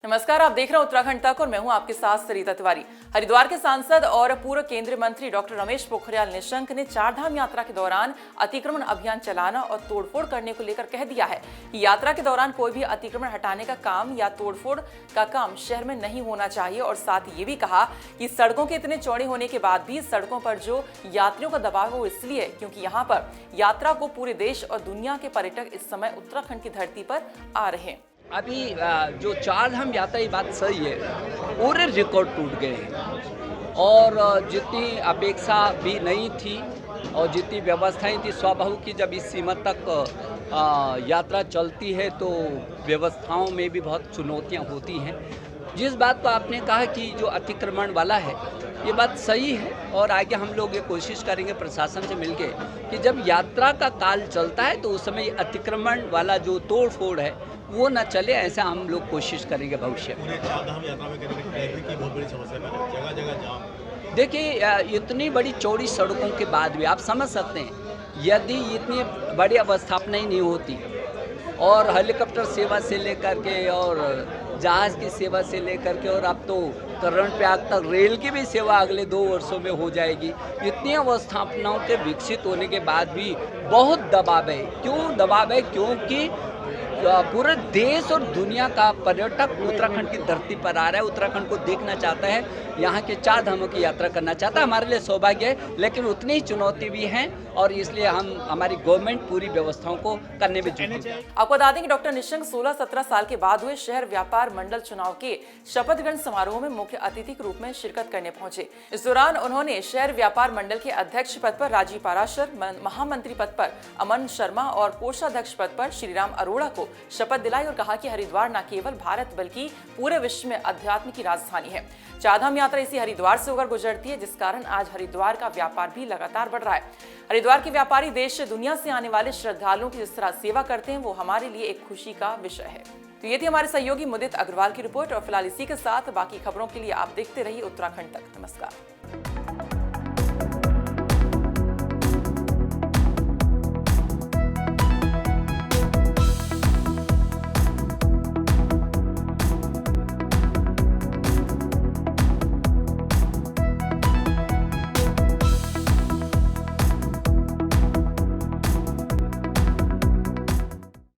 नमस्कार, आप देख रहे हैं उत्तराखंड तक और मैं हूं आपके साथ सरिता तिवारी। हरिद्वार के सांसद और पूर्व केंद्रीय मंत्री डॉक्टर रमेश पोखरियाल निशंक ने चारधाम यात्रा के दौरान अतिक्रमण अभियान चलाना और तोड़फोड़ करने को लेकर कह दिया है कि यात्रा के दौरान कोई भी अतिक्रमण हटाने का काम या तोड़फोड़ का काम शहर में नहीं होना चाहिए। और साथ ये भी कहा कि सड़कों के इतने चौड़े होने के बाद भी सड़कों पर जो यात्रियों का दबाव है वो इसलिए क्योंकि यहाँ पर यात्रा को पूरे देश और दुनिया के पर्यटक इस समय उत्तराखंड की धरती पर आ रहे हैं। अभी जो चारधाम यात्रा, ये बात सही है, पूरे रिकॉर्ड टूट गए हैं और जितनी अपेक्षा भी नहीं थी और जितनी व्यवस्थाएं थी, स्वाभाविक कि जब इस सीमा तक यात्रा चलती है तो व्यवस्थाओं में भी बहुत चुनौतियां होती हैं। जिस बात को आपने कहा कि जो अतिक्रमण वाला है, ये बात सही है और आगे हम लोग ये कोशिश करेंगे प्रशासन से मिलके कि जब यात्रा का काल चलता है तो उस समय अतिक्रमण वाला जो तोड़ फोड़ है वो न चले, ऐसा हम लोग कोशिश करेंगे भविष्य में। चारधाम यात्रा में ट्रैफिक की बहुत बड़ी समस्या है, जगह जगह जाम। देखिए, इतनी बड़ी चौड़ी सड़कों के बाद भी आप समझ सकते हैं, यदि इतनी बड़ी अवस्थापना ही नहीं होती और हेलीकॉप्टर सेवा से लेकर के और जहाज़ की सेवा से लेकर के और अब तो करण प्रयाग तक रेल की भी सेवा अगले 2 वर्षों में हो जाएगी। इतनी अवस्थापनाओं के विकसित होने के बाद भी बहुत दबाव है। क्यों दबाव है? क्योंकि पूरे देश और दुनिया का पर्यटक उत्तराखंड की धरती पर आ रहा है, उत्तराखंड को देखना चाहता है, यहाँ के चार धामों की यात्रा करना चाहता है। हमारे लिए सौभाग्य है, लेकिन उतनी ही चुनौती भी हैं और इसलिए हमारी गवर्नमेंट पूरी व्यवस्थाओं को करने में जुटी है। आपको बता दें कि डॉक्टर निशंक 16-17 साल के बाद हुए शहर व्यापार मंडल चुनाव के शपथ ग्रहण समारोह में मुख्य अतिथि के रूप में शिरकत करने पहुंचे। इस दौरान उन्होंने शहर व्यापार मंडल के अध्यक्ष पद पर राजीव पाराशर, महामंत्री पद पर अमन शर्मा और कोषाध्यक्ष पद पर श्रीराम अरोड़ा को शपथ दिलाई और कहा कि हरिद्वार न केवल भारत बल्कि पूरे विश्व में अध्यात्म की राजधानी है। चारधाम यात्रा इसी हरिद्वार से होकर गुजरती है, जिस कारण आज हरिद्वार का व्यापार भी लगातार बढ़ रहा है। हरिद्वार के व्यापारी देश से दुनिया से आने वाले श्रद्धालुओं की जिस तरह सेवा करते हैं वो हमारे लिए एक खुशी का विषय है। तो ये थी हमारे सहयोगी मुदित अग्रवाल की रिपोर्ट और फिलहाल इसी के साथ बाकी खबरों के लिए आप देखते रहिए उत्तराखंड तक। नमस्कार।